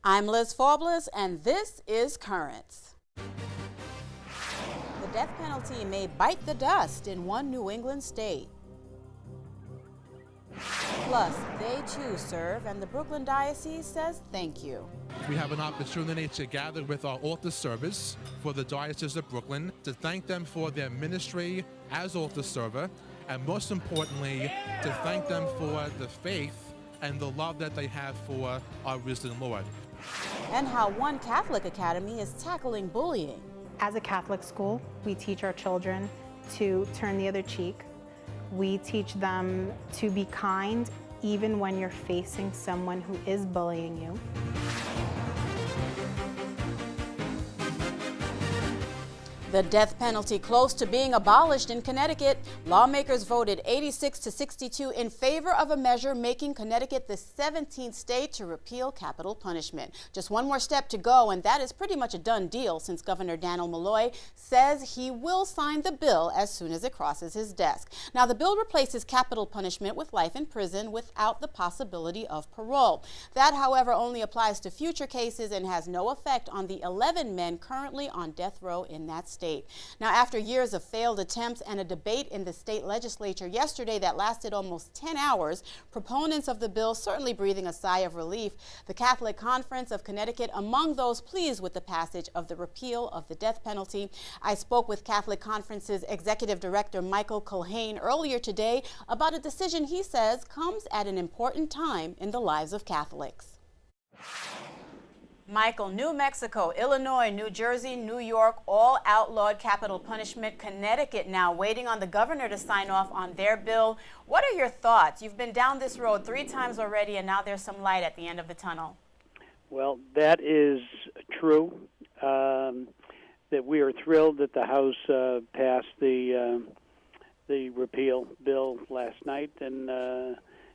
I'm Liz Forbles, and this is Currents. The death penalty may bite the dust in one New England state. Plus, they too serve, and the Brooklyn Diocese says thank you. We have an opportunity to gather with our altar servers for the Diocese of Brooklyn to thank them for their ministry as altar server, and most importantly, to thank them for the faith and the love that they have for our risen Lord. And how one Catholic academy is tackling bullying. As a Catholic school, we teach our children to turn the other cheek. We teach them to be kind even when you're facing someone who is bullying you. The death penalty close to being abolished in Connecticut. Lawmakers voted 86-62 in favor of a measure making Connecticut the 17th state to repeal capital punishment. Just one more step to go, and that is pretty much a done deal since Governor Daniel Malloy says he will sign the bill as soon as it crosses his desk. Now, the bill replaces capital punishment with life in prison without the possibility of parole. That, however, only applies to future cases and has no effect on the 11 men currently on death row in that state. Now, after years of failed attempts and a debate in the state legislature yesterday that lasted almost 10 hours, proponents of the bill certainly breathing a sigh of relief. The Catholic Conference of Connecticut among those pleased with the passage of the repeal of the death penalty. I spoke with Catholic Conference's Executive Director Michael Culhane earlier today about a decision he says comes at an important time in the lives of Catholics. Michael, New Mexico, Illinois, New Jersey, New York, all outlawed capital punishment. Connecticut now waiting on the governor to sign off on their bill. What are your thoughts? You've been down this road 3 times already, and now there's some light at the end of the tunnel. Well, that is true. That we are thrilled that the House passed the repeal bill last night, and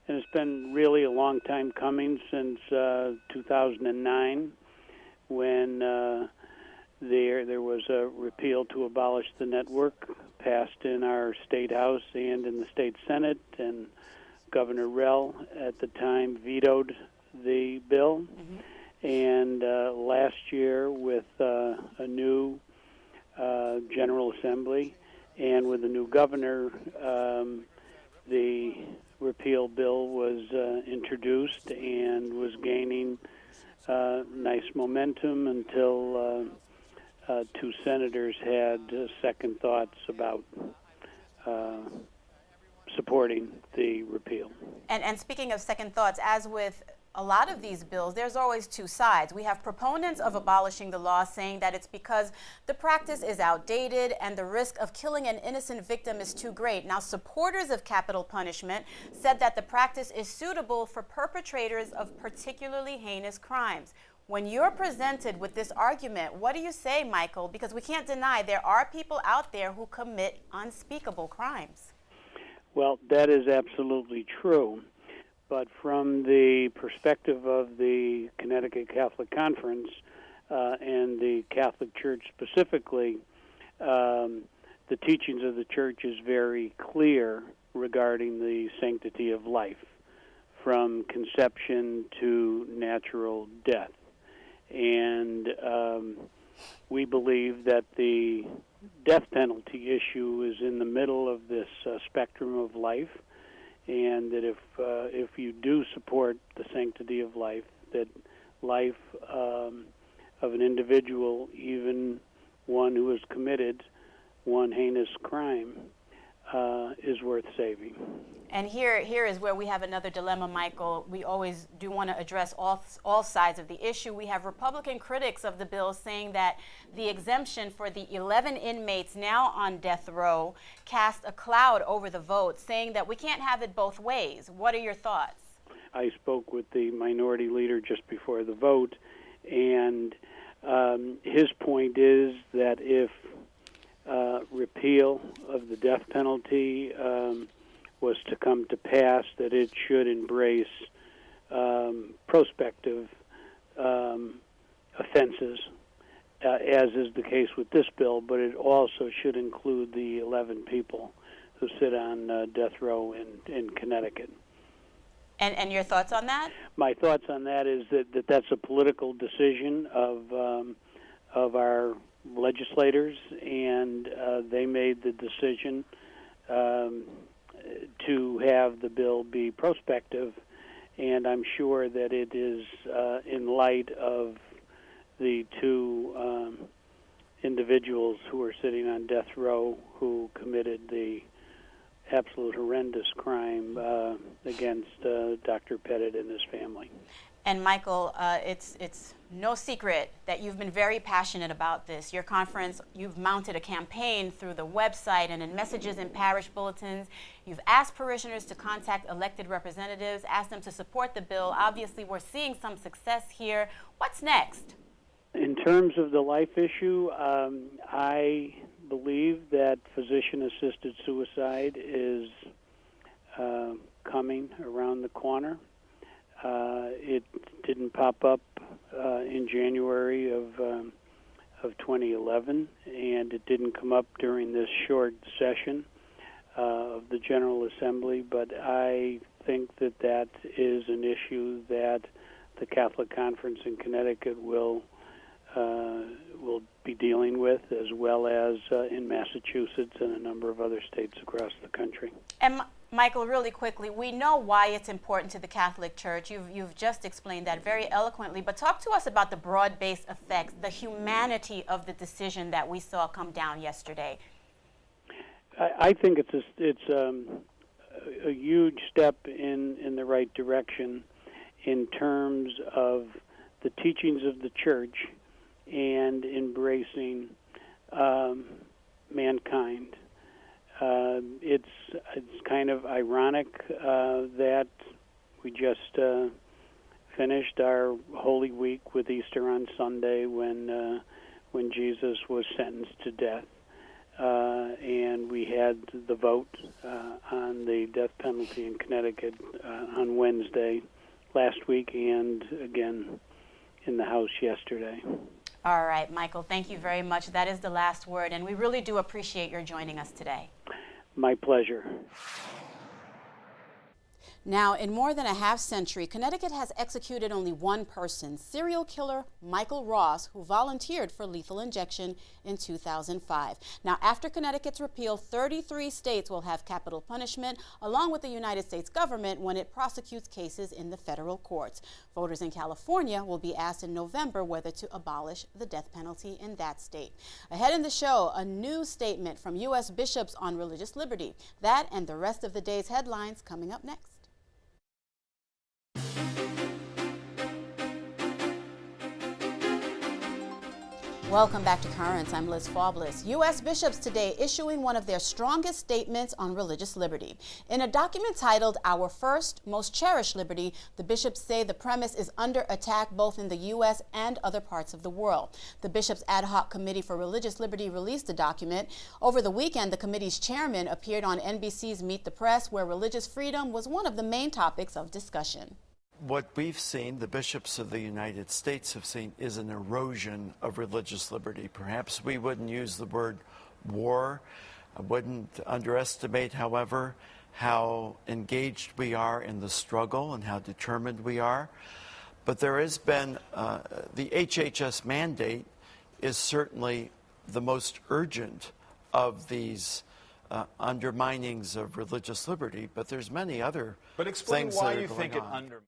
it's been really a long time coming since 2009. When there was a repeal to abolish the network passed in our state house and in the state senate, and Governor Rell at the time vetoed the bill. And last year with a new General Assembly and with a new governor, the repeal bill was introduced and was gaining nice momentum until 2 senators had second thoughts about supporting the repeal. And speaking of second thoughts, as with a lot of these bills, there's always 2 sides. We have proponents of abolishing the law saying that it's because the practice is outdated and the risk of killing an innocent victim is too great. Now, supporters of capital punishment said that the practice is suitable for perpetrators of particularly heinous crimes. When you're presented with this argument, what do you say, Michael? Because we can't deny there are people out there who commit unspeakable crimes. Well, that is absolutely true. But from the perspective of the Connecticut Catholic Conference and the Catholic Church specifically, the teachings of the Church is very clear regarding the sanctity of life, from conception to natural death. And we believe that the death penalty issue is in the middle of this spectrum of life, and that if you do support the sanctity of life, that life of an individual, even one who has committed one heinous crime, is worth saving. And here is where we have another dilemma, Michael. We always do want to address all sides of the issue. We have Republican critics of the bill saying that the exemption for the 11 inmates now on death row cast a cloud over the vote, saying that we can't have it both ways. What are your thoughts? I spoke with the minority leader just before the vote, and his point is that if repeal of the death penalty was to come to pass, that it should embrace prospective offenses, as is the case with this bill, but it also should include the 11 people who sit on death row in Connecticut. And your thoughts on that? My thoughts on that is that that's a political decision of our legislators, and they made the decision to have the bill be prospective, and I'm sure that it is in light of the two individuals who are sitting on death row who committed the absolute horrendous crime against Dr. Pettit and his family. And Michael, it's no secret that you've been very passionate about this. Your conference, you've mounted a campaign through the website and in messages in parish bulletins. You've asked parishioners to contact elected representatives, asked them to support the bill. Obviously, we're seeing some success here. What's next? In terms of the life issue, I believe that physician-assisted suicide is coming around the corner. It didn't pop up in January of 2011, and it didn't come up during this short session of the General Assembly, but I think that that is an issue that the Catholic Conference in Connecticut will be dealing with, as well as in Massachusetts and a number of other states across the country. And Michael, really quickly, we know why it's important to the Catholic Church. You've just explained that very eloquently, but talk to us about the broad-based effects, the humanity of the decision that we saw come down yesterday. I think it's a huge step in the right direction in terms of the teachings of the Church and embracing mankind. It's kind of ironic that we just finished our Holy Week with Easter on Sunday when Jesus was sentenced to death, and we had the vote on the death penalty in Connecticut on Wednesday last week, and again in the House yesterday. All right, Michael, thank you very much. That is the last word, and we really do appreciate your joining us today. My pleasure. Now, in more than a half century, Connecticut has executed only one person, serial killer Michael Ross, who volunteered for lethal injection in 2005. Now, after Connecticut's repeal, 33 states will have capital punishment, along with the United States government, when it prosecutes cases in the federal courts. Voters in California will be asked in November whether to abolish the death penalty in that state. Ahead in the show, a new statement from U.S. bishops on religious liberty. That and the rest of the day's headlines coming up next. Welcome back to Currents. I'm Liz Faubles. U.S. bishops today issuing one of their strongest statements on religious liberty. In a document titled Our First, Most Cherished Liberty, the bishops say the premise is under attack both in the U.S. and other parts of the world. The Bishops' Ad Hoc Committee for Religious Liberty released the document. Over the weekend, the committee's chairman appeared on NBC's Meet the Press, where religious freedom was one of the main topics of discussion. What we've seen, the bishops of the United States have seen, is an erosion of religious liberty. Perhaps we wouldn't use the word war. I wouldn't underestimate, however, how engaged we are in the struggle and how determined we are. But there has been, the HHS mandate is certainly the most urgent of these underminings of religious liberty, but there's many other things that are going on. But explain why you think it undermines.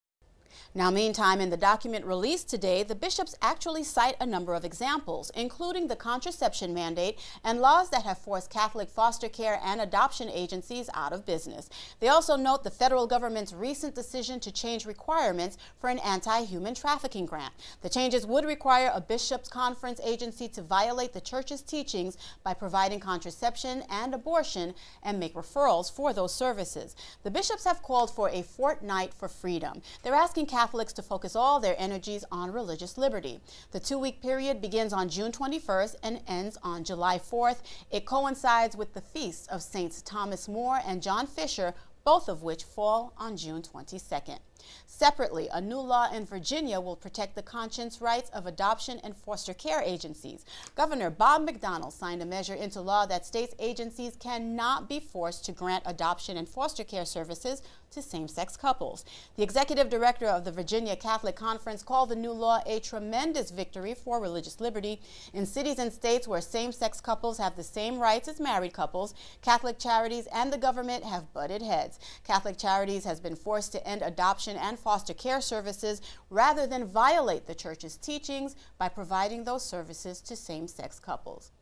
Now, meantime, in the document released today, the bishops actually cite a number of examples, including the contraception mandate and laws that have forced Catholic foster care and adoption agencies out of business. They also note the federal government's recent decision to change requirements for an anti-human trafficking grant. The changes would require a bishops' conference agency to violate the church's teachings by providing contraception and abortion and make referrals for those services. The bishops have called for a fortnight for freedom. They're asking Catholics to focus all their energies on religious liberty. The two-week period begins on June 21st and ends on July 4th. It coincides with the feasts of Saints Thomas More and John Fisher, both of which fall on June 22nd. Separately, a new law in Virginia will protect the conscience rights of adoption and foster care agencies. Governor Bob McDonnell signed a measure into law that states agencies cannot be forced to grant adoption and foster care services to same-sex couples. The executive director of the Virginia Catholic Conference called the new law a tremendous victory for religious liberty. In cities and states where same-sex couples have the same rights as married couples, Catholic Charities and the government have butted heads. Catholic Charities has been forced to end adoption and foster care services rather than violate the church's teachings by providing those services to same-sex couples.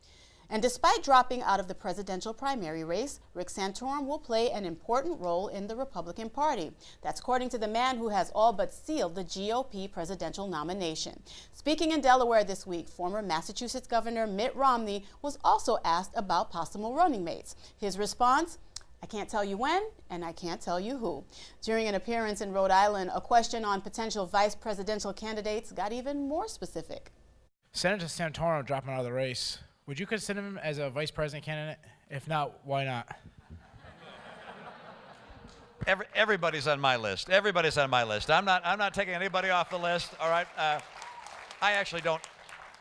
And despite dropping out of the presidential primary race, Rick Santorum will play an important role in the Republican Party. That's according to the man who has all but sealed the GOP presidential nomination. Speaking in Delaware this week, former Massachusetts Governor Mitt Romney was also asked about possible running mates. His response? I can't tell you when, and I can't tell you who. During an appearance in Rhode Island, a question on potential vice presidential candidates got even more specific. Senator Santorum dropping out of the race. Would you consider him as a vice president candidate? If not, why not? Everybody's on my list. Everybody's on my list. I'm not taking anybody off the list. All right. I actually don't.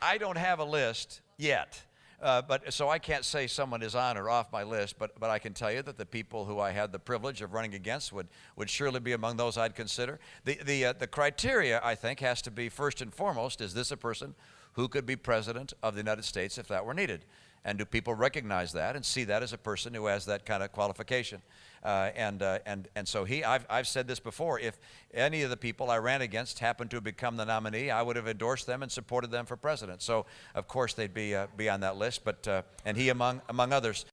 I don't have a list yet. But so I can't say someone is on or off my list. But I can tell you that the people who I had the privilege of running against would surely be among those I'd consider. The criteria, I think, has to be first and foremost: is this a person who could be president of the United States if that were needed? And do people recognize that and see that as a person who has that kind of qualification? And so I've said this before, if any of the people I ran against happened to become the nominee, I would have endorsed them and supported them for president. So of course they'd be on that list, but and he among others.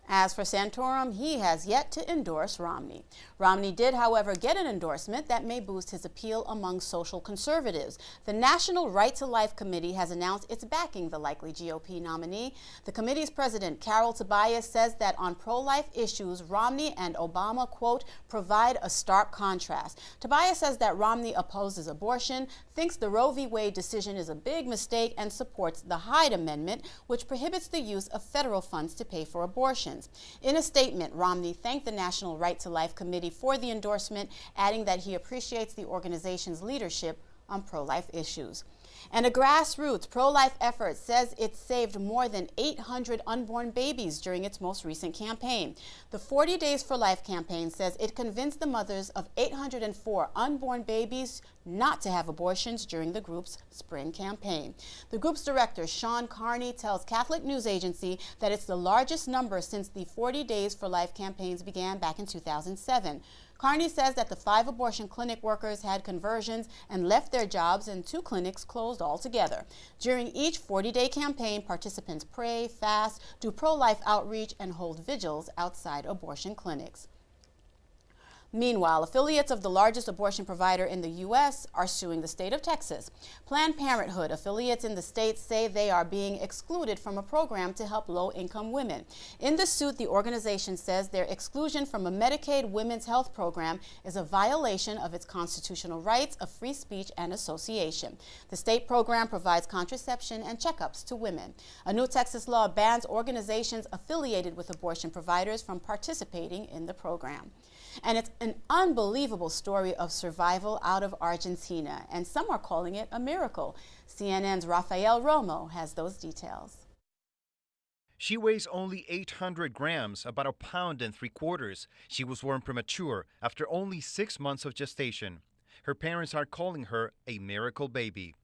As for Santorum, he has yet to endorse Romney. Romney did, however, get an endorsement that may boost his appeal among social conservatives. The National Right to Life Committee has announced it's backing the likely GOP nominee. The committee's president, Carol Tobias, says that on pro-life issues, Romney and Obama, quote, provide a stark contrast. Tobias says that Romney opposes abortion, thinks the Roe v. Wade decision is a big mistake, and supports the Hyde Amendment, which prohibits the use of federal funds to pay for abortion. In a statement, Romney thanked the National Right to Life Committee for the endorsement, adding that he appreciates the organization's leadership on pro-life issues. And a grassroots pro-life effort says it saved more than 800 unborn babies during its most recent campaign. The 40 Days for Life campaign says it convinced the mothers of 804 unborn babies not to have abortions during the group's spring campaign. The group's director, Sean Carney, tells Catholic News Agency that it's the largest number since the 40 Days for Life campaigns began back in 2007. Carney says that the 5 abortion clinic workers had conversions and left their jobs, and 2 clinics closed altogether. During each 40-day campaign, participants pray, fast, do pro-life outreach, and hold vigils outside abortion clinics. Meanwhile, affiliates of the largest abortion provider in the U.S. are suing the state of Texas. Planned Parenthood affiliates in the state say they are being excluded from a program to help low-income women. In the suit, the organization says their exclusion from a Medicaid women's health program is a violation of its constitutional rights of free speech and association. The state program provides contraception and checkups to women. A new Texas law bans organizations affiliated with abortion providers from participating in the program. And it's an unbelievable story of survival out of Argentina, and some are calling it a miracle. CNN's Rafael Romo has those details. She weighs only 800 grams, about 1.75 pounds. She was born premature after only 6 months of gestation. Her parents are calling her a miracle baby.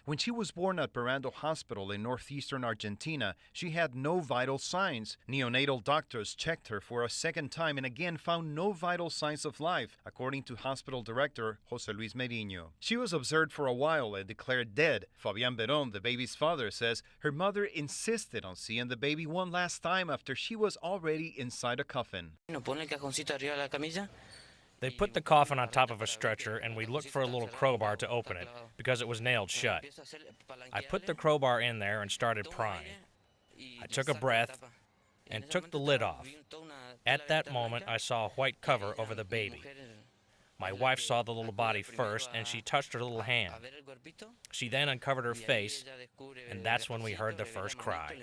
When she was born at Barando Hospital in northeastern Argentina, she had no vital signs. Neonatal doctors checked her for a second time and again found no vital signs of life, according to hospital director José Luis Merino. She was observed for a while and declared dead. Fabián Verón, the baby's father, says her mother insisted on seeing the baby one last time after she was already inside a coffin. They put the coffin on top of a stretcher, and we looked for a little crowbar to open it, because it was nailed shut. I put the crowbar in there and started prying. I took a breath and took the lid off. At that moment, I saw a white cover over the baby. My wife saw the little body first, and she touched her little hand. She then uncovered her face, and that's when we heard the first cry.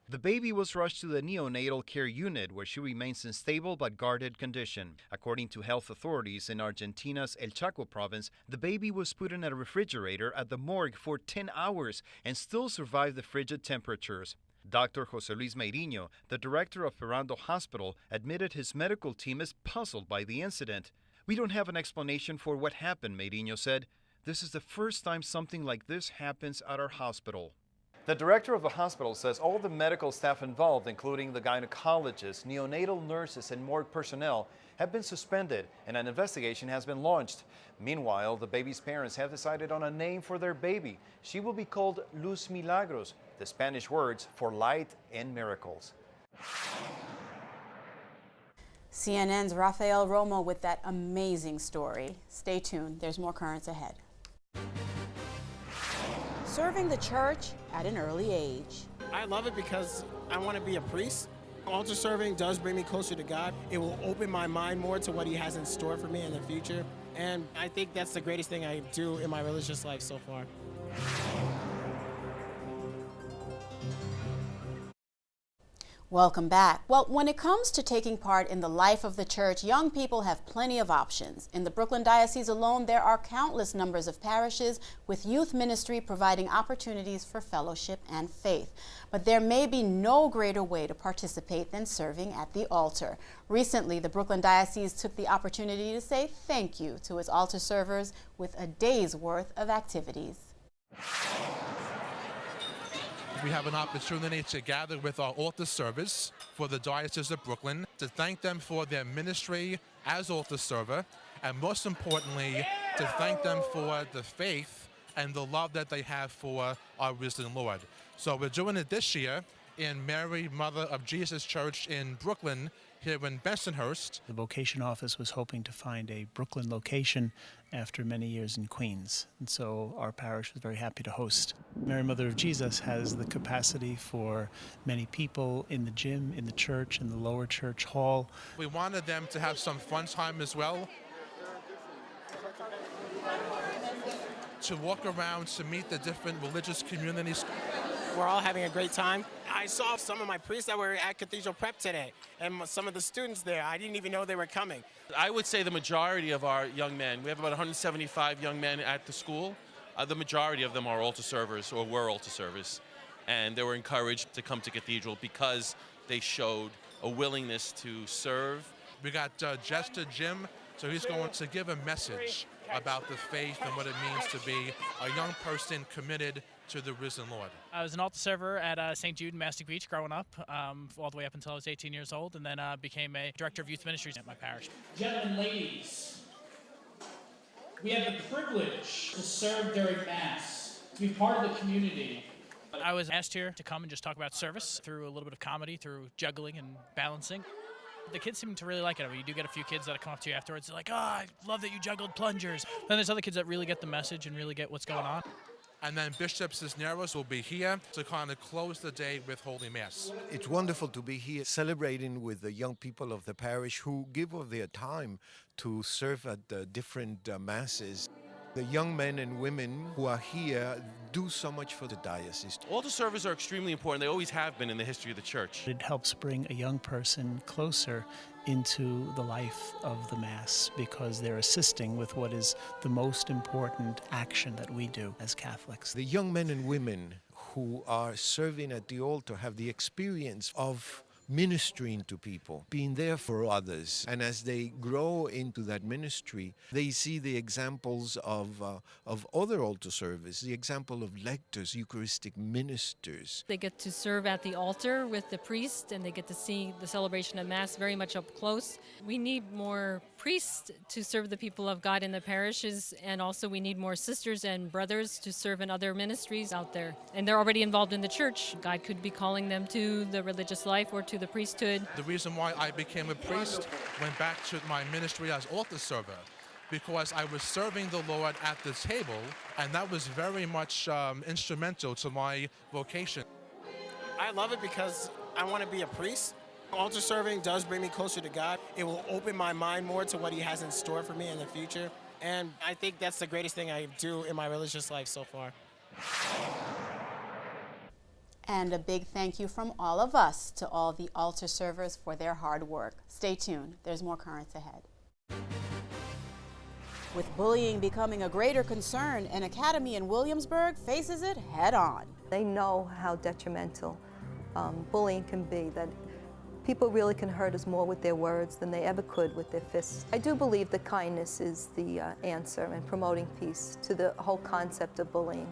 The baby was rushed to the neonatal care unit, where she remains in stable but guarded condition. According to health authorities in Argentina's El Chaco province, the baby was put in a refrigerator at the morgue for 10 hours and still survived the frigid temperatures. Dr. Jose Luis Meirinho, the director of Ferrando Hospital, admitted his medical team is puzzled by the incident. "We don't have an explanation for what happened," Meirinho said. "This is the first time something like this happens at our hospital." The director of the hospital says all the medical staff involved, including the gynecologists, neonatal nurses, and morgue personnel, have been suspended, and an investigation has been launched. Meanwhile, the baby's parents have decided on a name for their baby. She will be called Luz Milagros, the Spanish words for light and miracles. CNN's Rafael Romo with that amazing story. Stay tuned, there's more currents ahead. Serving the church at an early age. I love it because I want to be a priest. Altar serving does bring me closer to God. It will open my mind more to what He has in store for me in the future. And I think that's the greatest thing I do in my religious life so far. Welcome back. Well, when it comes to taking part in the life of the church, young people have plenty of options. In the Brooklyn Diocese alone, there are countless numbers of parishes with youth ministry providing opportunities for fellowship and faith. But there may be no greater way to participate than serving at the altar. Recently, the Brooklyn Diocese took the opportunity to say thank you to its altar servers with a day's worth of activities. We have an opportunity to gather with our altar servers for the Diocese of Brooklyn to thank them for their ministry as altar server, and most importantly, to thank them for the faith and the love that they have for our risen Lord. So we're doing it this year in Mary, Mother of Jesus Church in Brooklyn, here in Bensonhurst. The vocation office was hoping to find a Brooklyn location after many years in Queens, and so our parish was very happy to host. Mary Mother of Jesus has the capacity for many people in the gym, in the church, in the lower church hall. We wanted them to have some fun time as well, to walk around, to meet the different religious communities. We're all having a great time. I saw some of my priests that were at Cathedral Prep today, and some of the students there. I didn't even know they were coming. I would say the majority of our young men, we have about 175 young men at the school. The majority of them are altar servers, or were altar servers, and they were encouraged to come to Cathedral because they showed a willingness to serve. We got Jester Jim, so he's going to give a message about the faith and what it means to be a young person committed to the risen Lord. I was an altar server at St. Jude in Mastic Beach growing up, all the way up until I was 18 years old, and then became a director of youth ministries at my parish. Gentlemen, ladies, we have the privilege to serve during Mass, to be part of the community. I was asked here to come and just talk about service through a little bit of comedy, through juggling and balancing. The kids seem to really like it. I mean, you do get a few kids that come up to you afterwards, like, "Oh, I love that you juggled plungers." Then there's other kids that really get the message and really get what's going on. And then Bishop Cisneros will be here to kind of close the day with Holy Mass. It's wonderful to be here celebrating with the young people of the parish who give of their time to serve at the different masses. The young men and women who are here do so much for the diocese. Altar servers are extremely important. They always have been in the history of the church. It helps bring a young person closer into the life of the Mass because they're assisting with what is the most important action that we do as Catholics. The young men and women who are serving at the altar have the experience of ministering to people, being there for others. And as they grow into that ministry, they see the examples of other altar servers, the example of lectors, Eucharistic ministers. They get to serve at the altar with the priest, and they get to see the celebration of Mass very much up close. We need more priests to serve the people of God in the parishes, and also we need more sisters and brothers to serve in other ministries out there. And they're already involved in the church. God could be calling them to the religious life or to the priesthood. The reason why I became a priest went back to my ministry as altar server, because I was serving the Lord at the table, and that was very much instrumental to my vocation. I love it because I want to be a priest. Altar serving does bring me closer to God. It will open my mind more to what He has in store for me in the future. And I think that's the greatest thing I do in my religious life so far. And a big thank you from all of us to all the altar servers for their hard work. Stay tuned, there's more currents ahead. With bullying becoming a greater concern, an academy in Williamsburg faces it head on. They know how detrimental bullying can be, that people really can hurt us more with their words than they ever could with their fists. I do believe that kindness is the answer in promoting peace to the whole concept of bullying.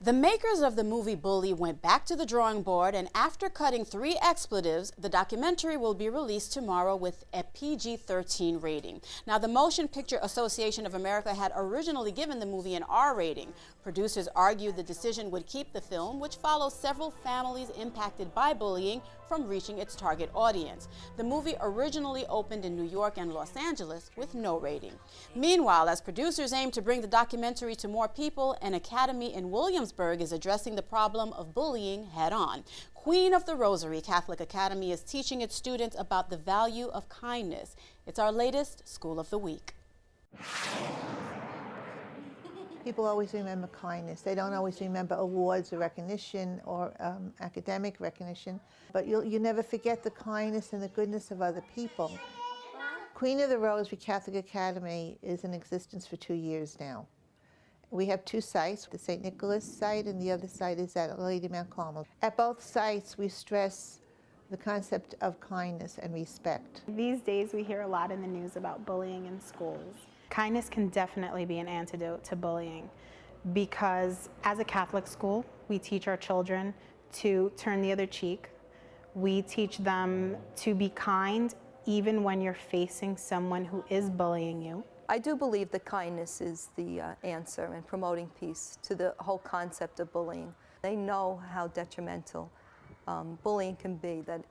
The makers of the movie Bully went back to the drawing board, and after cutting 3 expletives, the documentary will be released tomorrow with a PG-13 rating. Now, the Motion Picture Association of America had originally given the movie an R rating. Producers argued the decision would keep the film, which follows several families impacted by bullying, from reaching its target audience. The movie originally opened in New York and Los Angeles with no rating. Meanwhile, as producers aim to bring the documentary to more people, an academy in Williamsburg is addressing the problem of bullying head-on. Queen of the Rosary Catholic Academy is teaching its students about the value of kindness. It's our latest School of the Week. People always remember kindness. They don't always remember awards or recognition or academic recognition, but you never forget the kindness and the goodness of other people. Queen of the Rosary Catholic Academy is in existence for 2 years now. We have 2 sites, the St. Nicholas site and the other site is at Lady Mount Carmel. At both sites, we stress the concept of kindness and respect. These days, we hear a lot in the news about bullying in schools. Kindness can definitely be an antidote to bullying, because as a Catholic school, we teach our children to turn the other cheek. We teach them to be kind even when you're facing someone who is bullying you. I do believe that kindness is the answer in promoting peace to the whole concept of bullying. They know how detrimental bullying can be, that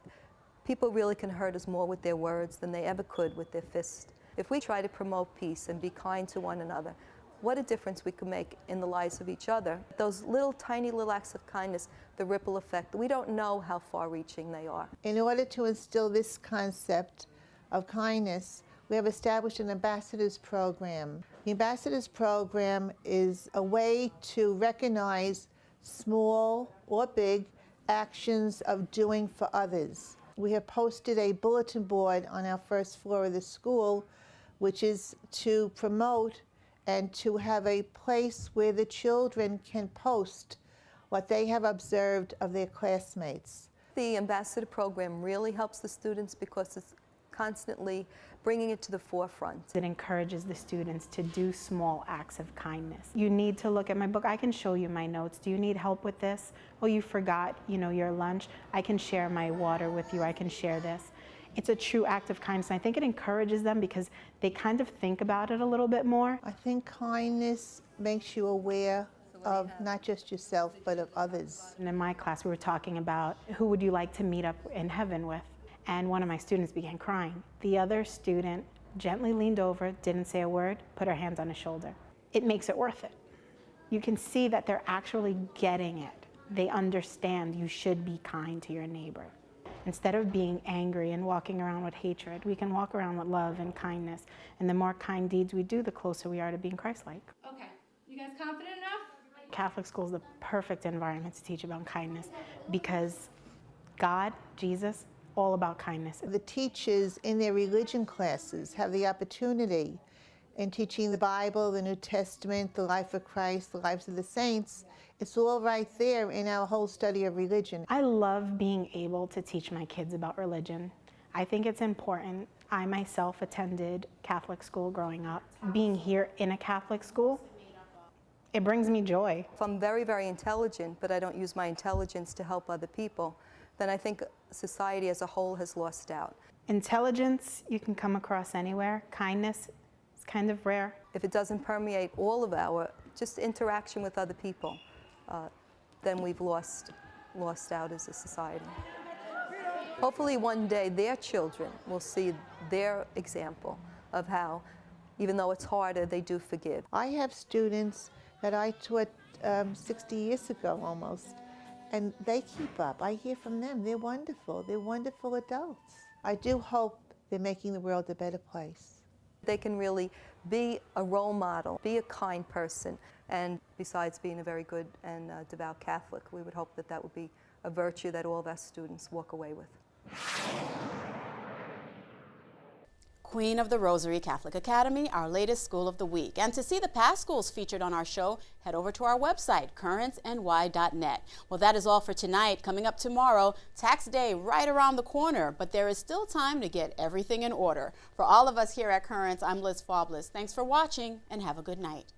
people really can hurt us more with their words than they ever could with their fists. If we try to promote peace and be kind to one another, what a difference we can make in the lives of each other. Those tiny little acts of kindness, the ripple effect, we don't know how far-reaching they are. In order to instill this concept of kindness, we have established an ambassadors program. The ambassadors program is a way to recognize small or big actions of doing for others. We have posted a bulletin board on our first floor of the school, which is to promote and to have a place where the children can post what they have observed of their classmates. The ambassador program really helps the students because it's constantly bringing it to the forefront. It encourages the students to do small acts of kindness. You need to look at my book. I can show you my notes. Do you need help with this? Oh, you forgot, your lunch. I can share my water with you. I can share this. It's a true act of kindness. I think it encourages them because they kind of think about it a little bit more. I think kindness makes you aware of not just yourself, but of others. And in my class, we were talking about who would you like to meet up in heaven with? And one of my students began crying. The other student gently leaned over, didn't say a word, put her hands on his shoulder. It makes it worth it. You can see that they're actually getting it. They understand you should be kind to your neighbor. Instead of being angry and walking around with hatred, we can walk around with love and kindness. And the more kind deeds we do, the closer we are to being Christ-like. Okay, you guys confident enough? Catholic school is the perfect environment to teach about kindness because God, Jesus, all about kindness. The teachers in their religion classes have the opportunity in teaching the Bible, the New Testament, the life of Christ, the lives of the saints. It's all right there in our whole study of religion. I love being able to teach my kids about religion. I think it's important. I myself attended Catholic school growing up. Being here in a Catholic school, it brings me joy. If I'm very, very intelligent, but I don't use my intelligence to help other people, then I think society as a whole has lost out. Intelligence you can come across anywhere. Kindness is kind of rare. If it doesn't permeate all of our just interaction with other people, then we've lost out as a society. Hopefully one day their children will see their example of how, even though it's harder, they do forgive. I have students that I taught 60 years ago almost, and they keep up. I hear from them. They're wonderful. They're wonderful adults. I do hope they're making the world a better place. They can really be a role model, be a kind person, and besides being a very good and devout Catholic, we would hope that that would be a virtue that all of our students walk away with. Queen of the Rosary Catholic Academy, our latest school of the week. And to see the past schools featured on our show, head over to our website, currentsny.net. Well, that is all for tonight. Coming up tomorrow, tax day right around the corner, but there is still time to get everything in order. For all of us here at Currents, I'm Liz Faublas. Thanks for watching and have a good night.